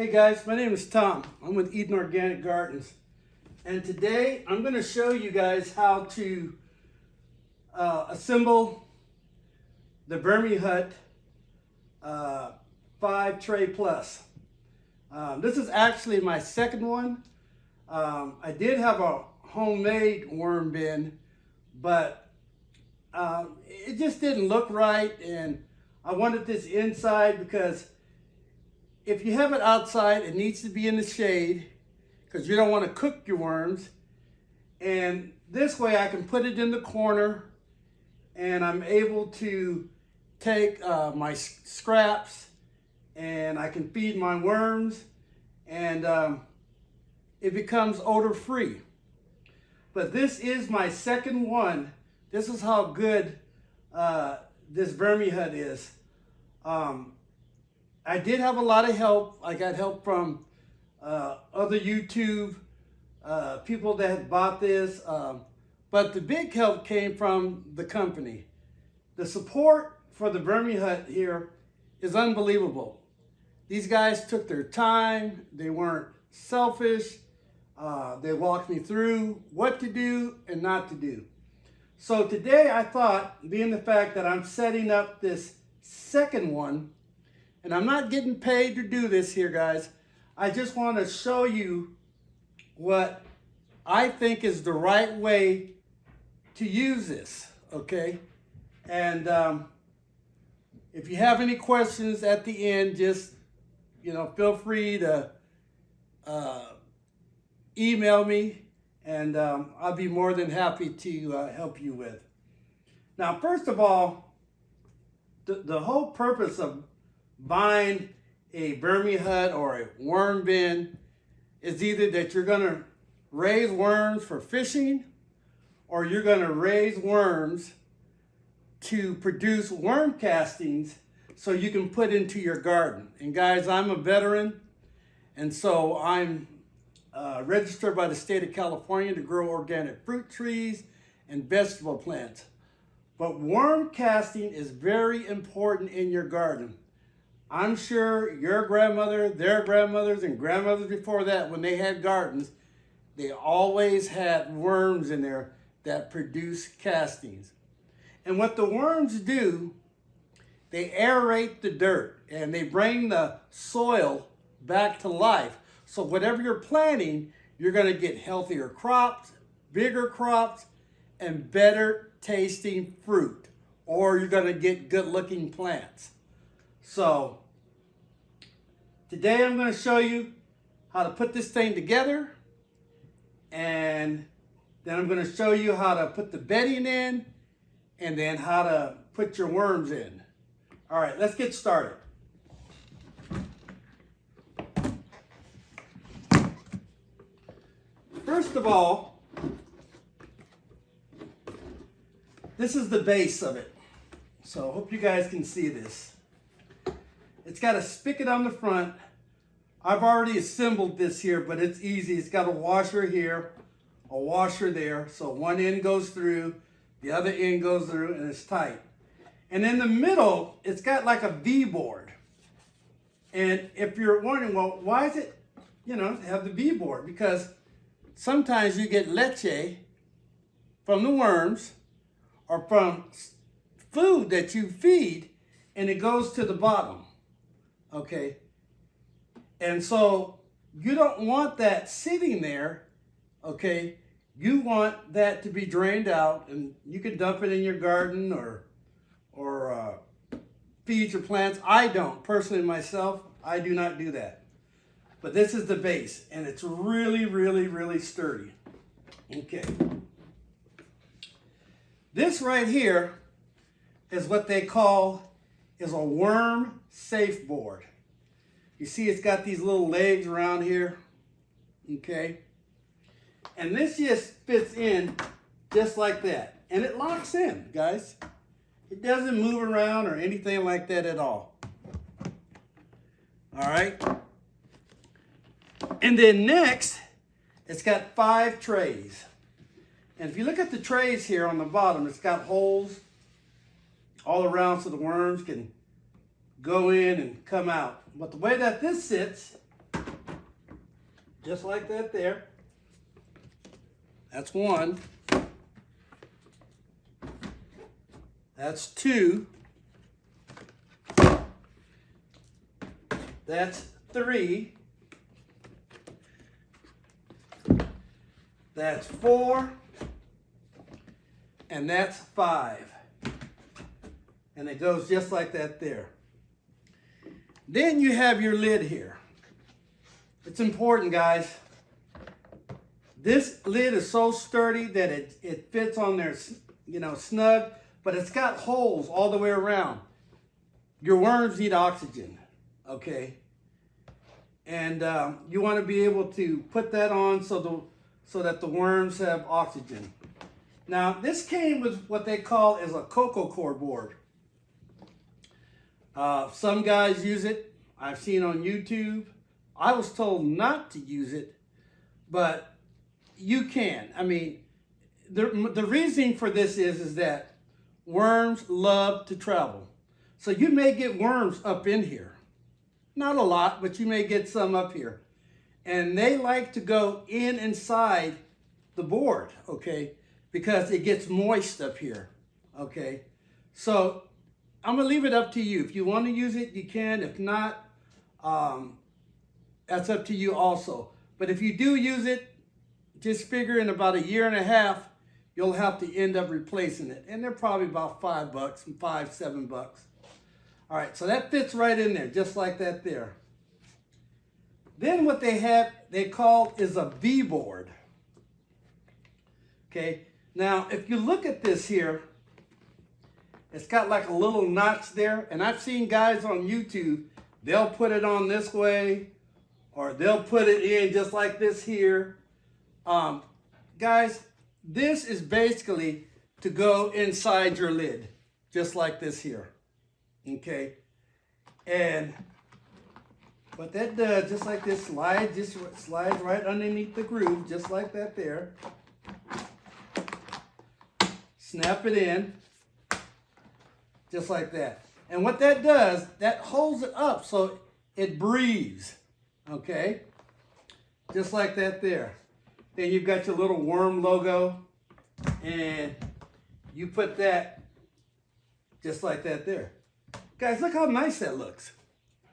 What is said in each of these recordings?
Hey guys, my name is Tom. I'm with Eden Organic Gardens, and today I'm going to show you guys how to assemble the Vermihut 5 Tray Plus. This is actually my second one. I did have a homemade worm bin, but it just didn't look right, and I wanted this inside because if you have it outside, it needs to be in the shade because you don't want to cook your worms. And this way I can put it in the corner and I'm able to take my scraps and I can feed my worms, and it becomes odor free. But this is my second one. This is how good this Vermihut is. I did have a lot of help. I got help from other YouTube people that had bought this, but the big help came from the company. The support for the Vermihut here is unbelievable. These guys took their time. They weren't selfish. They walked me through what to do and not to do. So today I thought, being the fact that I'm setting up this second one, and I'm not getting paid to do this here, guys. I just want to show you what I think is the right way to use this, okay? And if you have any questions at the end, just, feel free to email me, and I'll be more than happy to help you with. Now, first of all, the whole purpose of buying a Vermihut or a worm bin is either that you're going to raise worms for fishing, or you're going to raise worms to produce worm castings so you can put into your garden. And guys, I'm a veteran, and so I'm registered by the state of California to grow organic fruit trees and vegetable plants. But worm casting is very important in your garden. I'm sure your grandmother, their grandmothers, and grandmothers before that, when they had gardens, they always had worms in there that produce castings. And what the worms do, they aerate the dirt and they bring the soil back to life. So whatever you're planting, you're going to get healthier crops, bigger crops, and better tasting fruit. Or you're going to get good looking plants. So today I'm going to show you how to put this thing together, and then I'm going to show you how to put the bedding in, and then how to put your worms in. All right, let's get started. First of all, this is the base of it. So I hope you guys can see this. It's got a spigot on the front. I've already assembled this here, but it's easy. It's got a washer here, a washer there. So one end goes through, the other end goes through, and it's tight. And in the middle, it's got like a V-board. And if you're wondering, well, why is it, have the V-board? Because sometimes you get leche from the worms or from food that you feed, and it goes to the bottom. Okay, and so you don't want that sitting there, okay? You want that to be drained out, and you can dump it in your garden or feed your plants. I don't, personally myself, I do not do that. But this is the base, and it's really, really, really sturdy. Okay. This right here is what they call is a worm safe board. You see it's got these little legs around here, okay? And this just fits in just like that. And it locks in, guys. It doesn't move around or anything like that at all. All right? And then next, it's got 5 trays. And if you look at the trays here on the bottom, it's got holes all around so the worms can go in and come out. But the way that this sits just like that there. That's one. That's two. That's three. That's four. And that's five. And it goes just like that there. Then you have your lid here. It's important, guys. This lid is so sturdy that it fits on there, you know, snug, but it's got holes all the way around. Your worms need oxygen, okay? And you want to be able to put that on so that the worms have oxygen. Now, this came with what they call is a cocoa core board. Some guys use it. I've seen on YouTube. I was told not to use it, but you can. I mean, the reasoning for this is that worms love to travel. So you may get worms up in here. Not a lot, but you may get some up here. And they like to go inside the board, okay? Because it gets moist up here, okay? So I'm gonna leave it up to you. If you want to use it, you can. If not, that's up to you also. But if you do use it, just figure in about 1.5 years, you'll have to end up replacing it. And they're probably about $5, $7. All right, so that fits right in there, just like that there. Then what they call is a V board. Okay, now if you look at this here, it's got like a little notch there, and I've seen guys on YouTube, they'll put it on this way, or they'll put it in just like this here. Guys, this is basically to go inside your lid, just like this here, okay? And what that does, just like this just slides right underneath the groove, just like that there. Snap it in, just like that. And what that does, that holds it up so it breathes, okay? Just like that there. Then you've got your little worm logo, and you put that just like that there. Guys, look how nice that looks.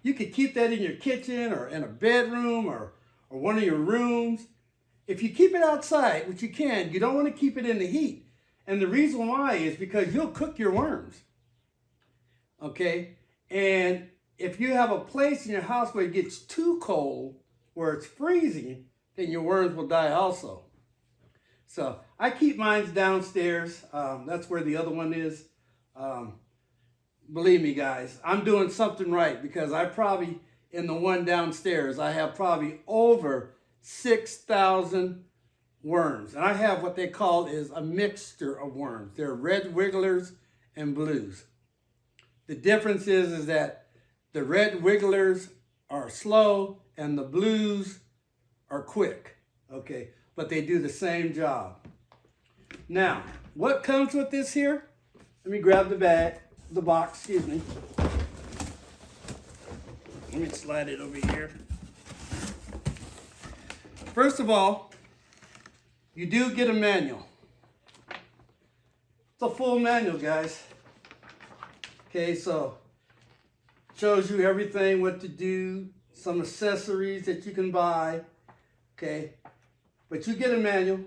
You could keep that in your kitchen or in a bedroom or one of your rooms. If you keep it outside, which you can, you don't want to keep it in the heat. And the reason why is because you'll cook your worms. Okay? And if you have a place in your house where it gets too cold, where it's freezing, then your worms will die also. So I keep mine downstairs. That's where the other one is. Believe me, guys, I'm doing something right, because I probably, in the one downstairs, I have probably over 6,000 worms. And I have what they call is a mixture of worms. They're red wigglers and blues. The difference is that the red wigglers are slow and the blues are quick, okay? But they do the same job. Now, what comes with this here? Let me grab the box, excuse me. Let me slide it over here. First of all, you do get a manual. It's a full manual, guys. Okay, so shows you everything, what to do, some accessories that you can buy, okay? But you get a manual,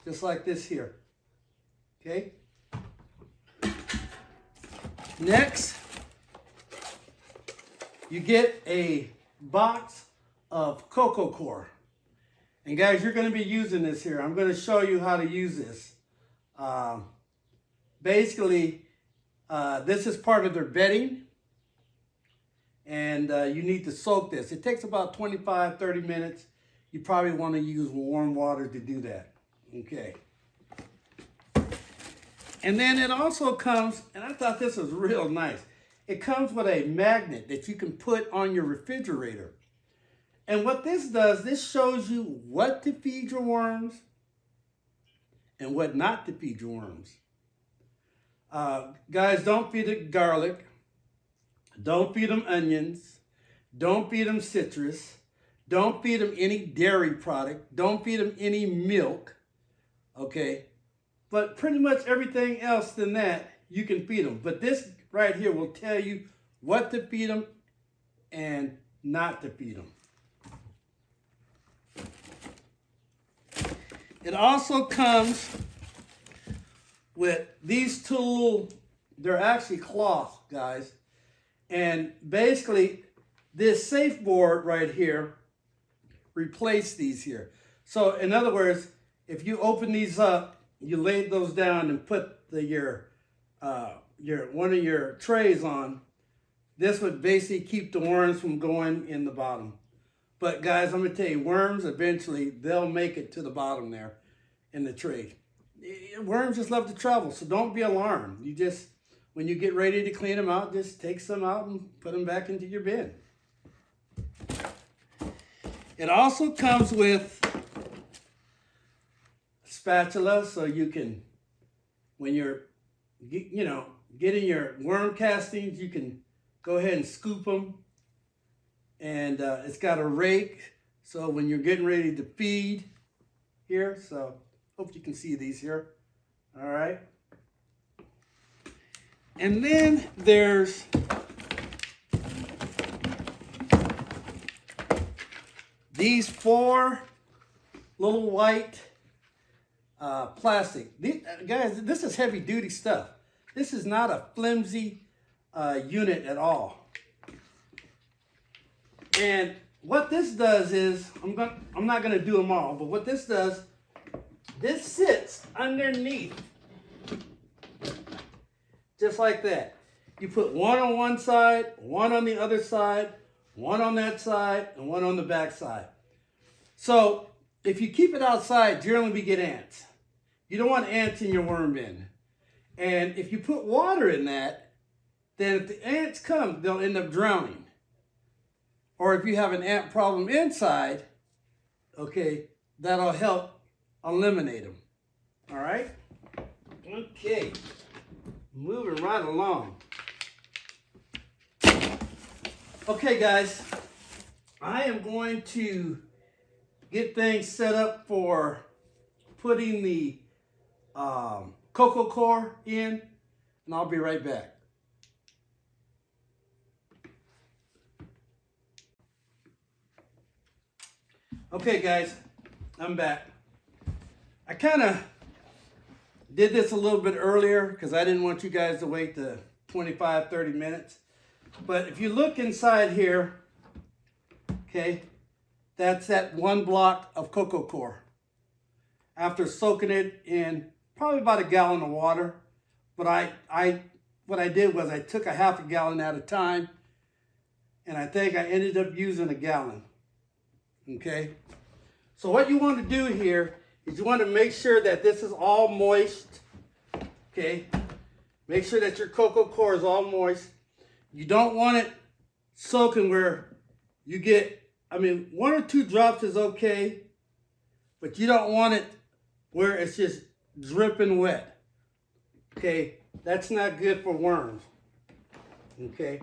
just like this here, okay? Next, you get a box of cocoa core. And guys, you're going to be using this here. I'm going to show you how to use this. Basically, this is part of their bedding. And you need to soak this. It takes about 25, 30 minutes. You probably want to use warm water to do that. Okay. And then it also comes, and I thought this was real nice. It comes with a magnet that you can put on your refrigerator. And what this does, this shows you what to feed your worms and what not to feed your worms. Guys, don't feed it garlic. Don't feed them onions. Don't feed them citrus. Don't feed them any dairy product. Don't feed them any milk. Okay. But pretty much everything else than that, you can feed them. But this right here will tell you what to feed them and not to feed them. It also comes with these two, they're actually cloth, guys. And basically, this safe board right here replace these here. So in other words, if you open these up, you lay those down and put your one of your trays on, this would basically keep the worms from going in the bottom. But guys, I'm gonna tell you, worms eventually, they'll make it to the bottom there in the tray. Worms just love to travel, so don't be alarmed. You just, when you get ready to clean them out, just take some out and put them back into your bin. It also comes with a spatula, so you can, when you're, getting your worm castings, you can go ahead and scoop them. And it's got a rake, so when you're getting ready to feed here, so hope you can see these here. All right. And then there's these 4 little white plastic. Guys, this is heavy duty stuff. This is not a flimsy unit at all. And what this does is, I'm not gonna do them all, but what this does, this sits underneath, just like that. You put one on one side, one on the other side, one on that side, and one on the back side. So if you keep it outside, generally we get ants. You don't want ants in your worm bin. And if you put water in that, then if the ants come, they'll end up drowning. Or if you have an ant problem inside, okay, that'll help eliminate them. All right? Okay. Moving right along. Okay, guys. I am going to get things set up for putting the cocoa core in, and I'll be right back. Okay, guys, I'm back. I kind of did this a little bit earlier because I didn't want you guys to wait the 25, 30 minutes. But if you look inside here, okay, that's that 1 block of cocoa core. After soaking it in probably about a gallon of water, but what I did was I took a half a gallon at a time, and I think I ended up using a gallon. Okay, so what you want to do here is you want to make sure that this is all moist. Okay, make sure that your cocoa core is all moist. You don't want it soaking where you get, 1 or 2 drops is okay, but you don't want it where it's just dripping wet. Okay, that's not good for worms. Okay,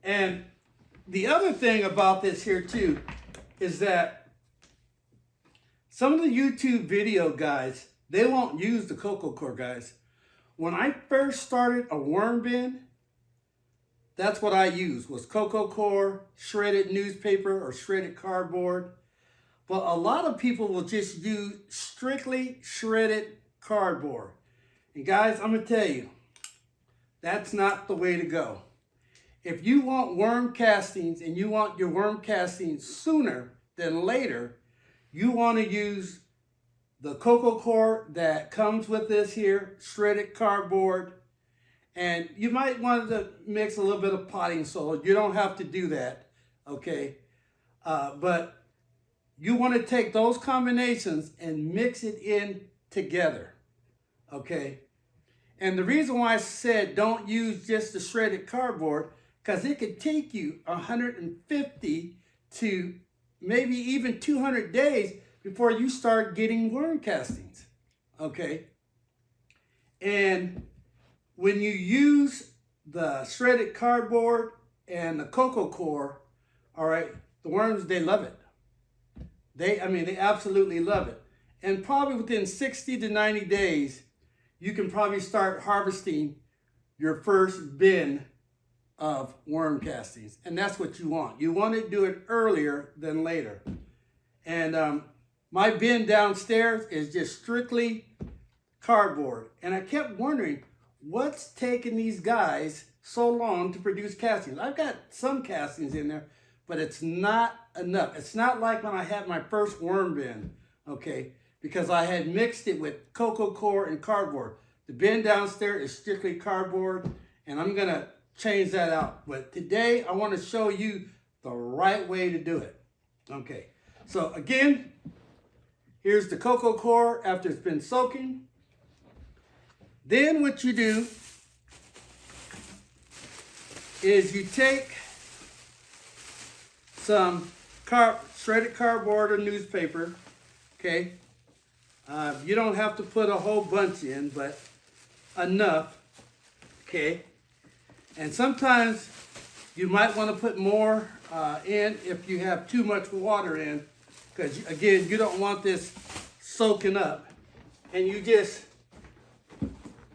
and the other thing about this here too is that some of the YouTube video guys, they won't use the cocoa core, guys. When I first started a worm bin, that's what I used, was cocoa core, shredded newspaper, or shredded cardboard. But a lot of people will just use strictly shredded cardboard. And guys, I'm gonna tell you, that's not the way to go. If you want worm castings and you want your worm castings sooner than later, you want to use the cocoa core that comes with this here, shredded cardboard, and you might want to mix a little bit of potting soda. You don't have to do that, okay? But you want to take those combinations and mix it in together, okay? And the reason why I said don't use just the shredded cardboard, because it could take you 150 to maybe even 200 days before you start getting worm castings, okay? And when you use the shredded cardboard and the cocoa core, all right, the worms, they love it, They absolutely love it. And probably within 60 to 90 days, you can probably start harvesting your first bin of worm castings. And that's what you want. You want to do it earlier than later. And my bin downstairs is just strictly cardboard. And I kept wondering, what's taking these guys so long to produce castings? I've got some castings in there, but it's not enough. It's not like when I had my first worm bin, okay? Because I had mixed it with cocoa core and cardboard. The bin downstairs is strictly cardboard, and I'm gonna change that out. But today, I wanna show you the right way to do it. Okay, so again, here's the cocoa core after it's been soaking. Then what you do is you take some shredded cardboard or newspaper, okay? You don't have to put a whole bunch in, but enough, okay? And sometimes you might want to put more in if you have too much water in, because again, you don't want this soaking up. And you just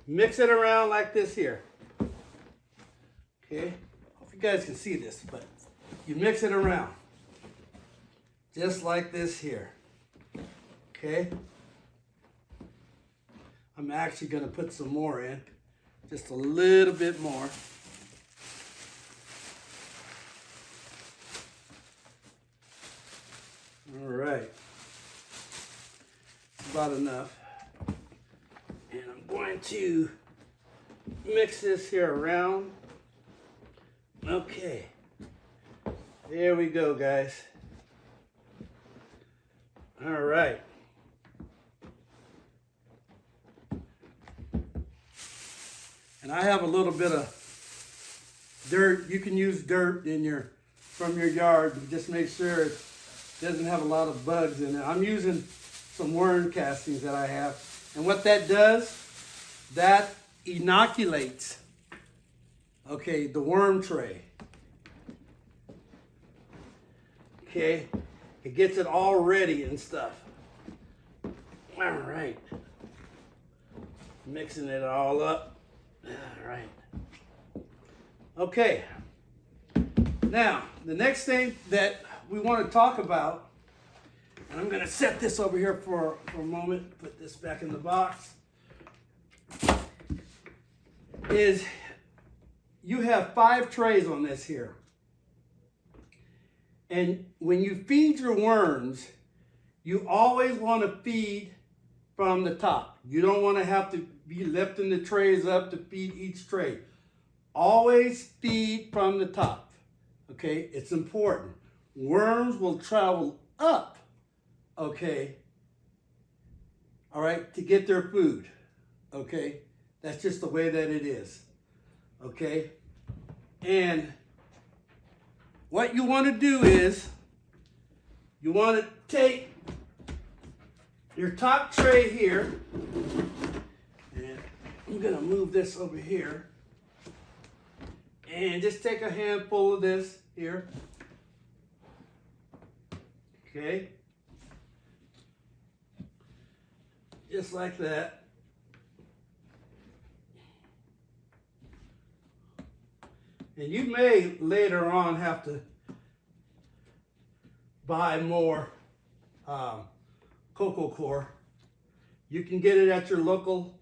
mix it around like this here. Okay, hope you guys can see this, but you mix it around just like this here. Okay, I'm actually going to put some more in, just a little bit more. All right, it's about enough. And I'm going to mix this here around. Okay, there we go, guys. All right. And I have a little bit of dirt. You can use dirt from your yard. Just make sure it doesn't have a lot of bugs in it. I'm using some worm castings that I have. And what that does, that inoculates, okay, the worm tray. Okay, it gets it all ready and stuff. All right, mixing it all up. All right. Okay, now the next thing that we want to talk about, and I'm going to set this over here for a moment, put this back in the box, is you have 5 trays on this here. And when you feed your worms, you always want to feed from the top. You don't want to have to be lifting the trays up to feed each tray. Always feed from the top, okay? It's important. Worms will travel up, okay, all right, to get their food, okay? That's just the way that it is, okay? And what you want to do is you want to take your top tray here, and I'm going to move this over here, and just take a handful of this here, okay, just like that. And you may later on have to buy more cocoa core. You can get it at your local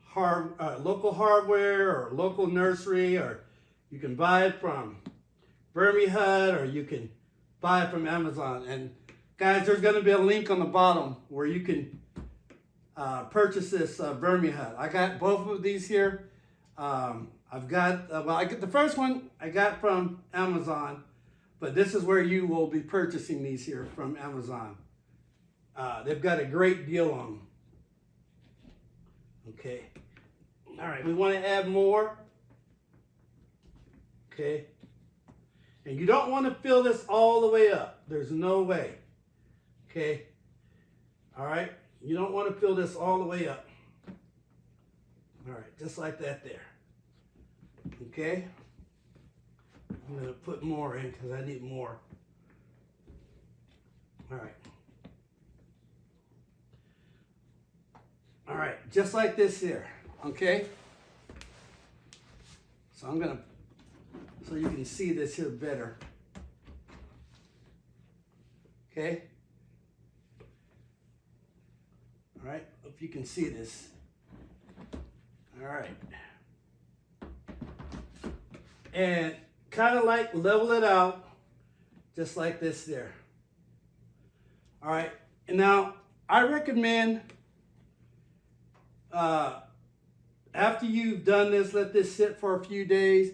hardware or local nursery, or you can buy it from Vermihut, or you can buy it from Amazon. And guys, there's going to be a link on the bottom where you can purchase this Vermihut. I got both of these here. I've got, the first one I got from Amazon, but this is where you will be purchasing these here from Amazon. They've got a great deal on them. Okay. All right, we want to add more. Okay. And you don't want to fill this all the way up. There's no way. Okay. All right. You don't want to fill this all the way up. All right, just like that there. Okay. I'm going to put more in because I need more. All right. right, just like this here, okay? So I'm gonna, so you can see this here better. Okay? All right, hope you can see this. All right. And kind of like level it out, just like this there. All right, and now I recommend after you've done this, let this sit for a few days.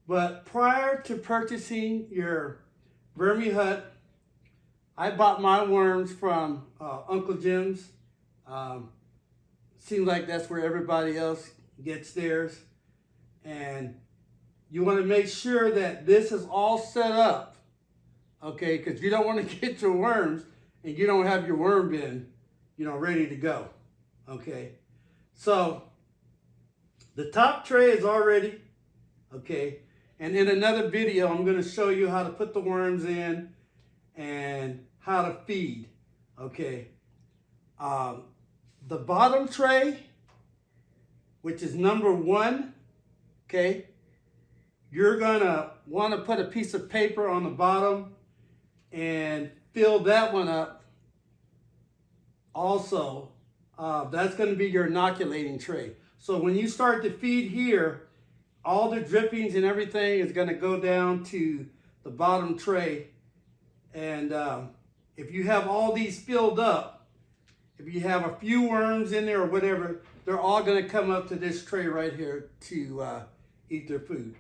But prior to purchasing your Vermihut, I bought my worms from Uncle Jim's. Seems like that's where everybody else gets theirs. And you want to make sure that this is all set up, okay? Because you don't want to get your worms and you don't have your worm bin, you know, ready to go, okay? So the top tray is all ready, okay? And in another video, I'm going to show you how to put the worms in and how to feed, okay? The bottom tray, which is number 1, okay? You're going to want to put a piece of paper on the bottom and fill that one up. Also, that's going to be your inoculating tray. So when you start to feed here, all the drippings and everything is going to go down to the bottom tray. And if you have all these filled up, if you have a few worms in there or whatever, they're all going to come up to this tray right here to eat their food.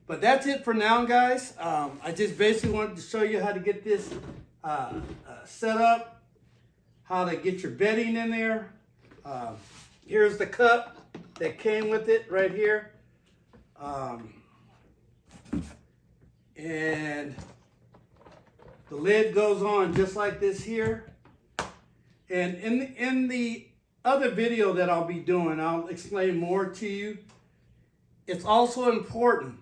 But that's it for now, guys. I just basically wanted to show you how to get this set up, how to get your bedding in there. Here's the cup that came with it right here. And the lid goes on just like this here. And in the other video that I'll be doing, I'll explain more to you. It's also important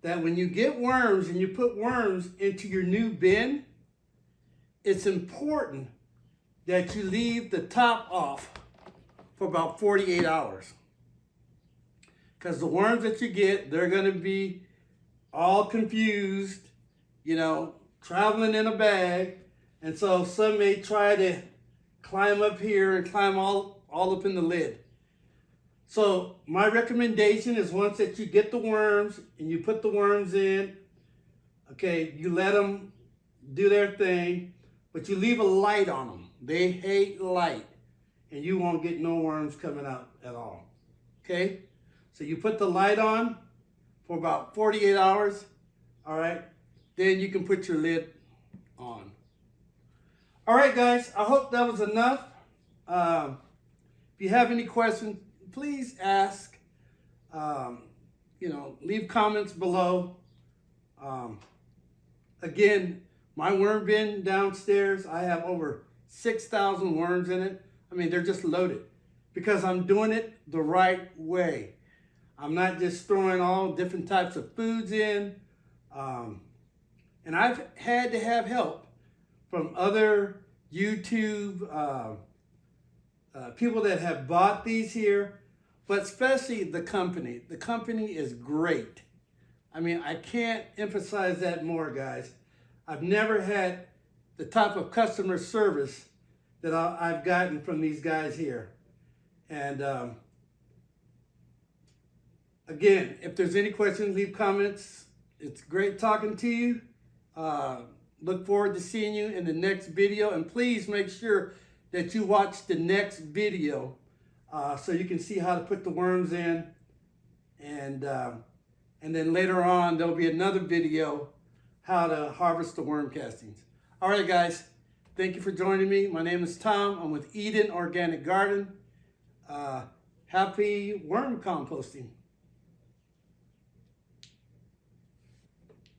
that when you get worms and you put worms into your new bin, it's important that you leave the top off for about 48 hours. Because the worms that you get, they're going to be all confused, you know, traveling in a bag. And so some may try to climb up here and climb all up in the lid. So my recommendation is once that you get the worms and you put the worms in, okay, you let them do their thing, but you leave a light on them. They hate light, and you won't get no worms coming out at all, okay? So you put the light on for about 48 hours, all right? Then you can put your lid on. All right, guys, I hope that was enough. If you have any questions, please ask. You know, leave comments below. Again, my worm bin downstairs, I have over 6,000 worms in it. I mean, they're just loaded because I'm doing it the right way. I'm not just throwing all different types of foods in. And I've had to have help from other YouTube people that have bought these here, but especially the company. The company is great. I mean, I can't emphasize that more, guys. I've never had the type of customer service that I've gotten from these guys here. And again, if there's any questions, leave comments. It's great talking to you. Look forward to seeing you in the next video. And please make sure that you watch the next video so you can see how to put the worms in. And then later on, there'll be another video how to harvest the worm castings. All right, guys. Thank you for joining me. My name is Tom. I'm with Eden Organic Garden. Happy worm composting.